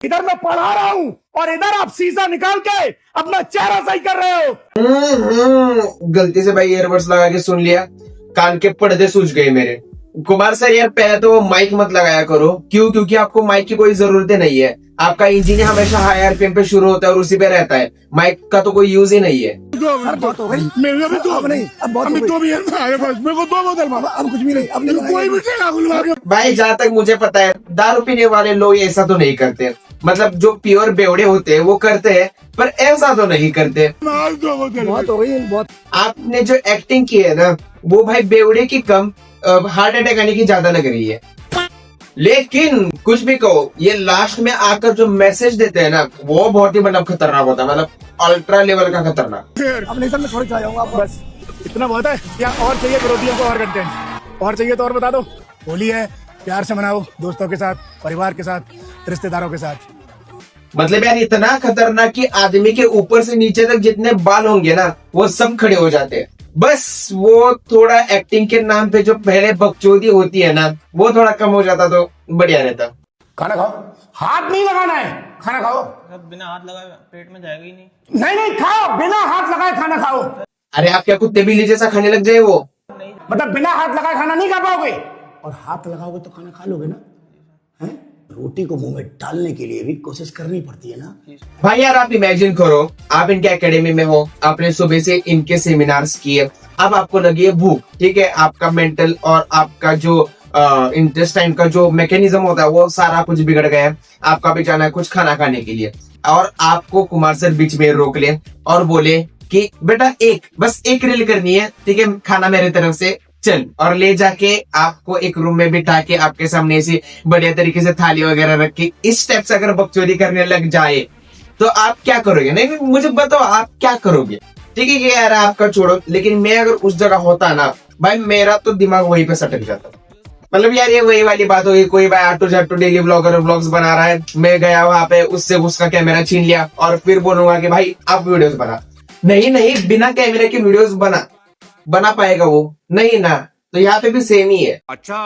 इधर मैं पढ़ा रहा हूँ और इधर आप शीशा निकाल के अपना चेहरा सही कर रहे हो। गलती से भाई ईयरबड्स लगा के सुन लिया, कान के पर्दे सूज गए मेरे। कुमार सर यार पहले तो माइक मत लगाया करो। क्यों? क्योंकि आपको माइक की कोई जरूरत नहीं है। आपका इंजन हमेशा हाई आरपीएम पे शुरू होता है और उसी पे रहता है। माइक का तो कोई यूज ही नहीं है। बहुत हो गई, मेरे भी अब नहीं, अब बहुत हो गई। मेरे को 2 बोतल मामा, अब कुछ भी नहीं, अब नहीं कोई भी। भाई जहाँ तक मुझे पता है दारू पीने वाले लोग ऐसा तो नहीं करते। मतलब जो प्योर बेवड़े होते हैं वो करते हैं, पर ऐसा तो नहीं करते। बहुत हो गई, बहुत। आपने जो एक्टिंग की है ना, वो भाई बेवड़े की कम हार्ट अटैक आने की ज्यादा लग रही है। लेकिन कुछ भी कहो, ये लास्ट में आकर जो मैसेज देते हैं ना, वो बहुत ही मतलब खतरनाक होता है, मतलब अल्ट्रा लेवल का खतरनाक। अब नहीं सर, मैं छोड़ के आ जाऊंगा। बस इतना बहुत है या और चाहिए? विरोधियों को और कंटेंट और चाहिए तो और बता दो। होली है, प्यार से मनाओ, दोस्तों के साथ, परिवार के साथ, रिश्तेदारों के साथ। मतलब यार इतना खतरनाक कि आदमी के ऊपर से नीचे तक जितने बाल होंगे ना, वो सब खड़े हो जाते हैं। बस वो थोड़ा एक्टिंग के नाम पे जो पहले बकचोदी होती है ना, वो थोड़ा कम हो जाता तो बढ़िया रहता। खाना खाओ, हाथ नहीं लगाना है, खाना खाओ। बिना हाथ लगाए पेट में जाएगा ही नहीं। नहीं नहीं खाओ, बिना हाथ लगाए खाना खाओ। अरे आप क्या कुत्ते बिल्ली जैसा खाने लग जाए? वो मतलब बिना हाथ लगाए खाना नहीं खा पाओगे, और हाथ लगाओगे तो खाना खा लोगे ना। हैं? रोटी को मुंह में डालने के लिए भी कोशिश करनी पड़ती है ना भाई। यार आप इमेजिन करो, आप इनके एकेडमी में हो, आपने सुबह से इनके सेमिनार्स किए, अब आपको लगी है भूख, ठीक है? आपका मेंटल और आपका जो इंटेस्टाइन का जो मैकेनिज्म होता है वो सारा कुछ बिगड़ गया है। आपका भी जाना है कुछ खाना खाने के लिए, और आपको कुमार सर बीच में रोक ले और बोले कि बेटा बस एक रील करनी है, ठीक है? खाना मेरे तरफ से चल, और ले जाके आपको एक रूम में बिठा के आपके सामने ऐसी बढ़िया तरीके से थाली वगैरह रख के इस स्टेप से अगर बकचोदी करने लग जाए तो आप क्या करोगे? नहीं मुझे बताओ आप क्या करोगे? ठीक है कि यार आपका छोड़ो, लेकिन मैं अगर उस जगह होता ना भाई, मेरा तो दिमाग वहीं पे सटक जाता। मतलब यार ये वही वाली बात होगी, कोई भाई आटू झाटू डेली ब्लॉगर व्लॉग्स बना रहा है, मैं गया वहां पे, उससे उसका कैमरा छीन लिया और फिर बोलूंगा कि भाई आप वीडियोस बना। नहीं बिना कैमरे के वीडियोस बना पाएगा वो? नहीं ना। तो यहाँ पे भी सेम ही है। अच्छा,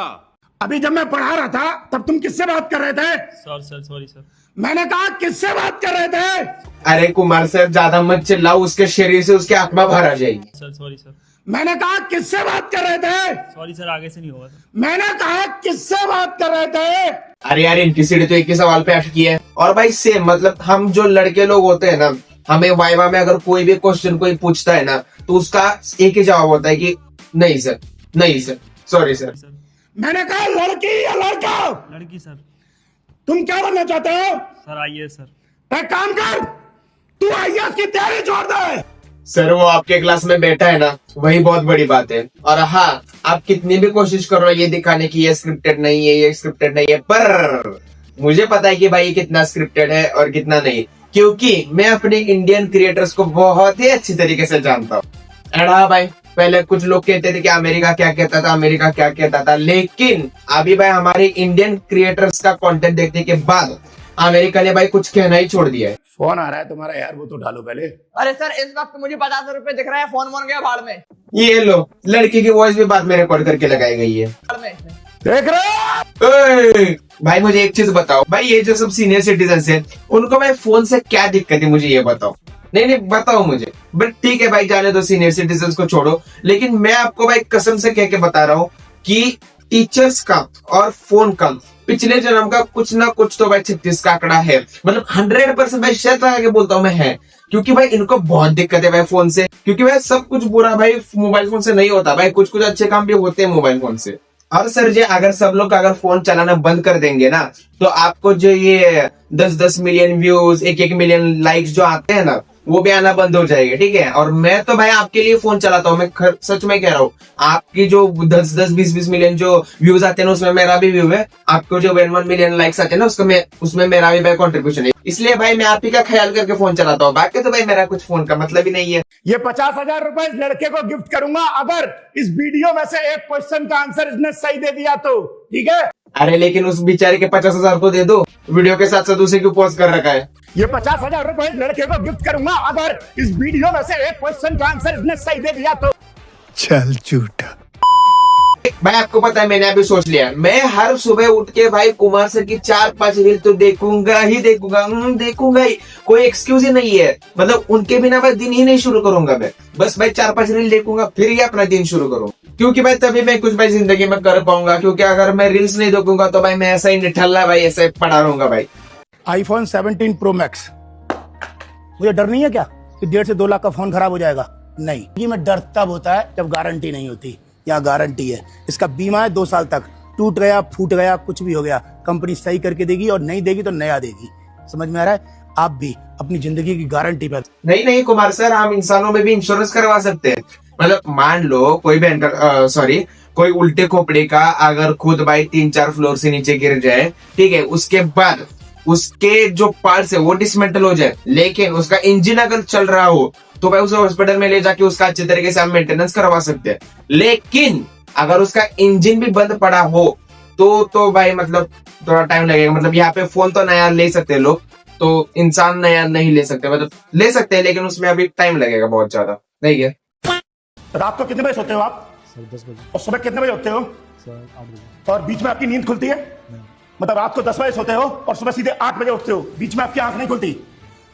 अभी जब मैं पढ़ा रहा था तब तुम किससे बात कर रहे थे? Sorry sir. मैंने कहा किससे बात कर रहे थे? अरे कुमार सर ज्यादा मत चिल्लाओ, उसके शरीर से उसकी आत्मा बाहर आ जाएगी। Sorry sir. मैंने कहा किससे बात कर रहे थे? सॉरी सर, आगे से नहीं होगा सर। मैंने कहा किससे बात कर रहे थे? अरे यार इनकी सीढ़ी तो एक ही सवाल पे अटकी है। और भाई सेम, मतलब हम जो लड़के लोग होते हैं ना, हमें वाइवा में अगर कोई भी क्वेश्चन कोई पूछता है ना, तो उसका एक ही जवाब होता है कि नहीं सर, सॉरी सर। मैंने कहा लड़की या लड़का? लड़की सर। तुम क्या बनना चाहते हो? Sir IAS sir. एक काम कर, तू आईएएस की तैयारी छोड़ दे। सर वो आपके क्लास में बैठा है ना, वही बहुत बड़ी बात है। और हाँ, आप कितनी भी कोशिश करो ये दिखाने की ये स्क्रिप्टेड नहीं है, ये स्क्रिप्टेड नहीं है, पर मुझे पता है कि भाई ये कितना स्क्रिप्टेड है और कितना नहीं, क्योंकि मैं अपने इंडियन क्रिएटर्स को बहुत ही अच्छी तरीके से जानता हूँ। एंड हाँ भाई, पहले कुछ लोग कहते थे कि अमेरिका क्या कहता था, लेकिन अभी भाई हमारे इंडियन क्रिएटर्स का कंटेंट देखने के बाद अमेरिका ने भाई कुछ कहना ही छोड़ दिया है। फोन आ रहा है तुम्हारा यार, वो तो उठा लो पहले। अरे सर इस वक्त मुझे 50 रुपए दिख रहा है, फोन मोन गया भाड़ में। ये लो, लड़की की वॉइस भी बाद में रिकॉर्ड करके लगाई गई है। देख रहे हो? भाई मुझे एक चीज बताओ, भाई ये जो सब सीनियर सिटीजन है उनको भाई फोन से क्या दिक्कत है, मुझे ये बताओ। नहीं बताओ मुझे। बट ठीक है भाई, जाने दो, सीनियर सिटीजन को छोड़ो, लेकिन मैं आपको भाई कसम से कह के बता रहा हूँ कि टीचर्स का और फोन का पिछले जन्म का कुछ ना कुछ तो भाई 36 का आंकड़ा है। मतलब 100% भाई शर्त लगा के बोलता हूँ मैं है, क्योंकि भाई इनको बहुत दिक्कत है भाई फोन से। क्योंकि भाई सब कुछ बुरा भाई मोबाइल फोन से नहीं होता भाई, कुछ अच्छे काम भी होते हैं मोबाइल फोन से। और सर जी अगर सब लोग अगर फोन चलाना बंद कर देंगे ना, तो आपको जो ये 10-10 मिलियन व्यूज, 1-1 मिलियन लाइक्स जो आते हैं ना, वो भी आना बंद हो जाएगा, ठीक है? और मैं तो भाई आपके लिए फोन चलाता हूँ, मैं सच में कह रहा हूँ। आपकी जो 10-10, 20-20 मिलियन जो व्यूज आते हैं ना, उसमें मेरा भी व्यू है। आपको जो 1 मिलियन लाइक्स आते हैं ना, उसमें मेरा भी भाई कॉन्ट्रीब्यूशन है। इसलिए भाई मैं आप ही का ख्याल करके फोन चलाता हूँ, बाकी तो भाई मेरा कुछ फोन का मतलब ही नहीं है। ये 50,000 रुपए इस लड़के को गिफ्ट करूंगा अगर इस वीडियो में से एक क्वेश्चन का आंसर इसने सही दे दिया तो, ठीक है? अरे लेकिन उस बेचारे के 50,000 तो दे दो, वीडियो के साथ साथ उसे क्यों पोस्ट कर रखा है? ये 50,000 रुपए इस लड़के को गिफ्ट करूंगा अगर इस वीडियो में से एक क्वेश्चन का आंसर इसने सही दे दिया तो। चल झूठा। भाई आपको पता है मैंने अभी सोच लिया, मैं हर सुबह उठ के भाई कुमार सर की 4-5 रील तो देखूंगा ही देखूंगा ही। कोई एक्सक्यूज ही नहीं है, मतलब उनके बिना मैं दिन ही नहीं शुरू करूंगा। मैं बस भाई 4-5 रील देखूंगा फिर ही अपना दिन शुरू करूँ, क्योंकि भाई तभी मैं कुछ भाई जिंदगी में कर पाऊंगा। क्योंकि अगर मैं रील्स नहीं देखूंगा तो भाई मैं ऐसा ही निठल्ला भाई ऐसा ही पड़ा रहूंगा भाई। आईफोन 17 प्रो मैक्स, मुझे डर नहीं है क्या कि 1.5 से 2 लाख का फोन खराब हो जाएगा? नहीं, ये मैं डर तब होता है जब गारंटी नहीं होती। यहाँ गारंटी है, इसका बीमा है 2 साल तक, टूट गया फूट गया कुछ भी हो गया कंपनी सही करके देगी, और नहीं देगी तो नया देगी। समझ में आ रहा है? आप भी अपनी जिंदगी की गारंटी पे। नहीं कुमार सर, हम इंसानों में भी इंश्योरेंस करवा सकते हैं। मतलब मान लो कोई भी कोई उल्टे खोपड़े का अगर खुद भाई 3-4 फ्लोर से नीचे गिर जाए, ठीक है, उसके बाद उसके जो पार्ट्स है वो डिसमेंटल हो जाए, लेकिन उसका इंजन अगर चल रहा हो तो भाई उसे हॉस्पिटल में ले जाके उसका अच्छे तरीके से हम मेंटेनेंस करवा सकते हैं। लेकिन अगर उसका इंजन भी बंद पड़ा हो तो भाई मतलब थोड़ा टाइम लगेगा। मतलब यहाँ पे फोन तो नया ले सकते हैं लोग, तो इंसान नया नहीं ले सकते, मतलब ले सकते हैं लेकिन उसमें अभी टाइम लगेगा बहुत ज्यादा। नहीं है? रात को कितने बजे सोते हो आप? सर 10 बजे। और सुबह कितने बजे उठते हो? सर 8 बजे। और बीच में आपकी नींद खुलती है? मतलब रात को 10 बजे सोते हो और सुबह सीधे 8 बजे उठते हो, बीच में आपकी आंख नहीं खुलती।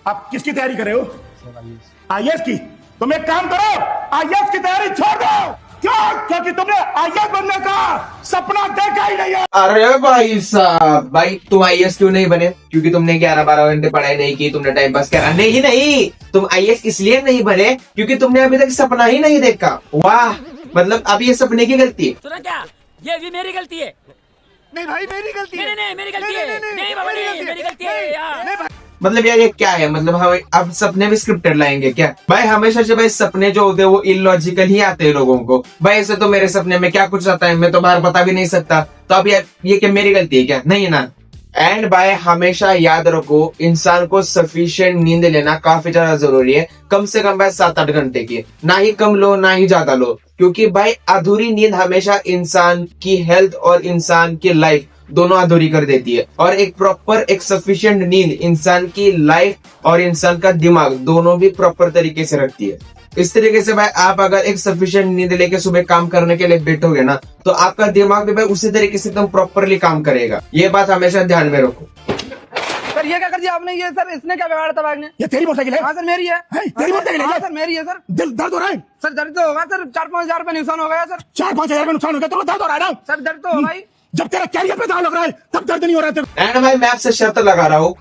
आप किसकी तैयारी कर रहे हो? सर आईएएस की। तुम एक काम करो, आईएएस की तैयारी छोड़ दो। क्यों? क्योंकि तुमने आईएएस बनने का सपना देखा ही नहीं है। अरे भाई साहब, भाई तुम आईएएस क्यों नहीं बने? क्योंकि तुमने 11-12 घंटे पढ़ाई नहीं की, तुमने टाइम पास करा। नहीं, तुम आईएएस इसलिए नहीं बने क्योंकि तुमने अभी तक सपना ही नहीं देखा। वाह, मतलब अब ये सपने की गलती है। सुना क्या? ये भी मेरी गलती है। नहीं भाई मेरी गलती है। नहीं मेरी गलती है। नहीं बाबा नहीं मेरी गलती है यार। मतलब यार ये क्या है? मतलब हम अब सपने भी स्क्रिप्टेड लाएंगे क्या? भाई हमेशा से भाई सपने जो होते हैं वो इलॉजिकल ही आते हैं लोगों को। भाई ऐसे तो मेरे सपने में क्या कुछ आता है मैं तो बाहर बता भी नहीं सकता, तो अब ये क्या मेरी गलती है क्या? नहीं है ना। एंड भाई हमेशा याद रखो, इंसान को सफिशिएंट नींद लेना काफी ज्यादा जरूरी है। कम से कम भाई 7-8 घंटे की, ना ही कम लो ना ही ज्यादा लो, क्योंकि भाई अधूरी नींद हमेशा इंसान की हेल्थ और इंसान की लाइफ दोनों अधूरी कर देती है। और एक सफिशिएंट नींद इंसान की लाइफ और इंसान का दिमाग दोनों भी प्रॉपर तरीके से रखती है। इस तरीके से भाई आप अगर एक सफिशिएंट नींद लेके सुबह काम करने के लिए बैठोगे ना, तो आपका दिमाग भी भाई उसी तरीके से एकदम प्रॉपरली काम करेगा। ये बात हमेशा ध्यान में रखो। सर ये क्या कर दिया आपने? ये सर इसने क्या बिगाड़ा था बैग ने? ये तेरी मोटरसाइकिल है? हाँ सर मेरी है। तेरी मोटरसाइकिल है? हाँ सर मेरी है सर। दिल दर्द हो रहा है? सर दर्द तो होगा सर, 4-5 हजार रुपए नुकसान हो गया सर। 4-5 हजार का नुकसान हो गया तो दर्द हो रहा है ना? सर दर्द तो होगा ही। जब तेरा कैरियर पे दाव लग रहा है तब दर्द नहीं हो रहा है। एंड भाई मैं आपसे शर्त लगा रहा हूँ,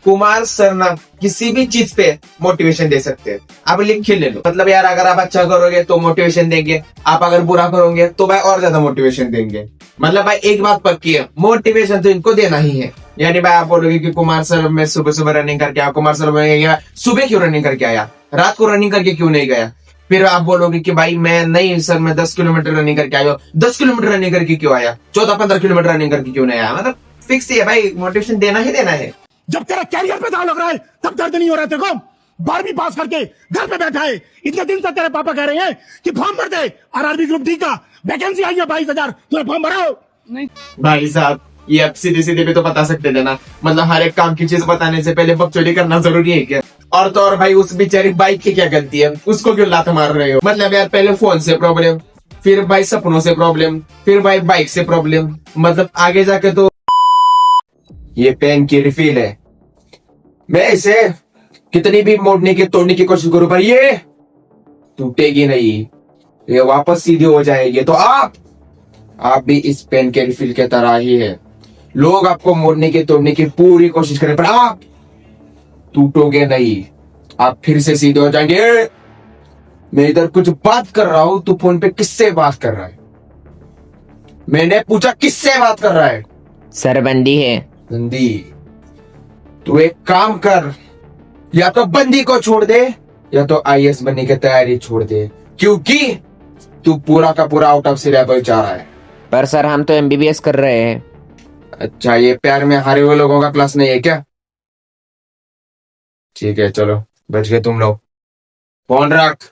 कुमार सर ना किसी भी चीज पे मोटिवेशन दे सकते हैं। आप लिख के ले लो, मतलब यार अगर आप अच्छा करोगे तो मोटिवेशन देंगे, आप अगर बुरा करोगे तो भाई और ज्यादा मोटिवेशन देंगे। मतलब भाई एक बात पक्की है, मोटिवेशन तो इनको देना ही है। यानी भाई आप बोलोगे कि कुमार सर मैं सुबह रनिंग करके आया, कुमार सर मैं सुबह क्यों रनिंग करके आया, रात को रनिंग करके क्यों नहीं गया? फिर आप बोलोगे कि भाई मैं नहीं सर मैं 10 किलोमीटर रनिंग करके आया, 10 किलोमीटर रनिंग करके क्यों आया, 14-15 किलोमीटर रनिंग करके क्यों नहीं आया? मतलब फिक्स ही है भाई, मोटिवेशन देना ही देना है। जब तेरा कैरियर पे दाव लग रहा है तब दर्द नहीं हो रहा है तेरे को। 12वीं पास करके घर पे बैठा है, इतने दिन से तेरे पापा कह रहे हैं कि फॉर्म भर दे, आरआरबी ग्रुप डी का वैकेंसी आई है 22,000, तूने फॉर्म भरा? नहीं भाई साहब ये अब सीधे भी तो बता सकते थे ना, मतलब हर एक काम की चीज बताने से पहले बकचोदी करना जरूरी है क्या? और तो और भाई उस बेचारी बाइक की क्या गलती है, उसको क्यों लात मार रहे हो? मतलब यार पहले फोन से प्रॉब्लम, फिर भाई सपनों से प्रॉब्लम, फिर भाई बाइक से प्रॉब्लम, मतलब आगे जाके तो। ये पेन की रिफिल है, मैं इसे कितनी भी मोड़ने की तोड़ने की कोशिश करूं पर ये टूटेगी नहीं, ये वापस सीधी हो जाएगी। तो आप भी इस पेन के रिफिल के तरह ही है, लोग आपको मोड़ने की तोड़ने की पूरी कोशिश करें पर आप टूटोगे नहीं, आप फिर से सीधे हो जाएंगे। मैं इधर कुछ बात कर रहा हूं, तू फोन पे किससे बात कर रहा है? मैंने पूछा किससे बात कर रहा है? सर बंदी है। बंदी? तू एक काम कर, या तो बंदी को छोड़ दे या तो आईएएस बनने की तैयारी छोड़ दे, क्योंकि तू पूरा का पूरा आउट ऑफ सिलेबस जा रहा है। पर सर हम तो एमबीबीएस कर रहे हैं। अच्छा ये प्यार में हारे हुए लोगों का क्लास नहीं है क्या? ठीक है चलो बच गए तुम लोग, फोन रख।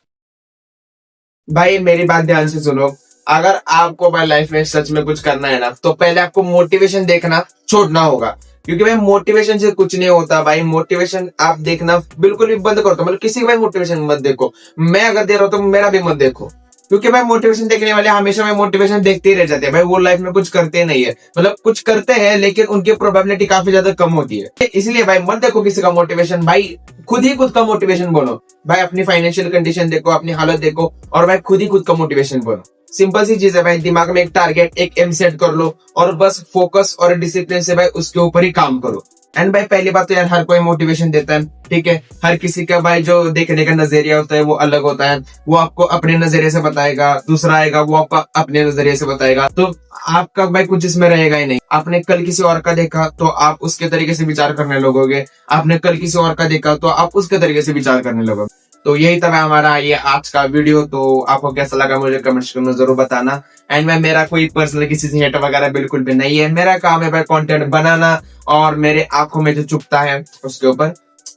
भाई मेरी बात ध्यान से सुनो, अगर आपको भाई लाइफ में सच में कुछ करना है ना, तो पहले आपको मोटिवेशन देखना छोड़ना होगा, क्योंकि भाई मोटिवेशन से कुछ नहीं होता। भाई मोटिवेशन आप देखना बिल्कुल भी बंद कर दो, मतलब किसी का भाई मोटिवेशन मत देखो। मैं अगर दे रहा हूं तो मेरा भी मत देखो, क्योंकि भाई मोटिवेशन देखने वाले हमेशा में मोटिवेशन देखते ही रह जाते हैं भाई, वो लाइफ में कुछ करते नहीं है, मतलब कुछ करते हैं लेकिन उनकी प्रोबेबिलिटी काफी ज्यादा कम होती है। इसलिए भाई मत देखो किसी का मोटिवेशन, भाई खुद ही खुद का मोटिवेशन बनो भाई, अपनी फाइनेंशियल कंडीशन देखो, अपनी हालत देखो और भाई खुद ही खुद का मोटिवेशन बनो। सिंपल सी चीज है भाई, दिमाग में एक टारगेट, एक एम सेट कर लो और बस फोकस और डिसिप्लिन से भाई उसके ऊपर ही काम करो। एंड भाई पहली बात तो यार हर कोई मोटिवेशन देता है, ठीक है, हर किसी का भाई जो देखने का नजरिया होता है वो अलग होता है, वो आपको अपने नजरिए से बताएगा, दूसरा आएगा वो आपको अपने नजरिए से बताएगा, तो आपका भाई कुछ इसमें रहेगा ही नहीं। आपने कल किसी और का देखा तो आप उसके तरीके से विचार करने लगोगे, आपने कल किसी और का देखा तो आप उसके तरीके से विचार करने लगोगे। तो यही था हमारा ये आज का वीडियो। तो आपको कैसा लगा मुझे कमेंट्स में जरूर बताना। एंड मैं मेरा कोई पर्सनल किसी से हेट वगैरह बिल्कुल भी नहीं है, मेरा काम है भाई कंटेंट बनाना और मेरे आंखों में जो चुभता है उसके ऊपर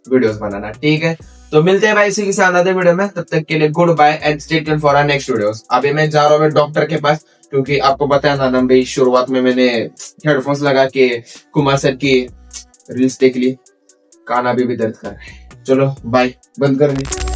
वीडियोस बनाना, ठीक है। तो मिलते हैं भाई इसी के साथ अनदर वीडियो में, तब तक के लिए goodbye and stay tuned for our next videos. अभी मैं जा रहा हूँ डॉक्टर के पास, क्योंकि आपको बताया था ना भाई शुरुआत में मैंने हेडफोन्स लगा के कुमार सर की रील्स देख ली, कान अभी भी दर्द कर रहा है। चलो बाय, बंद कर दी।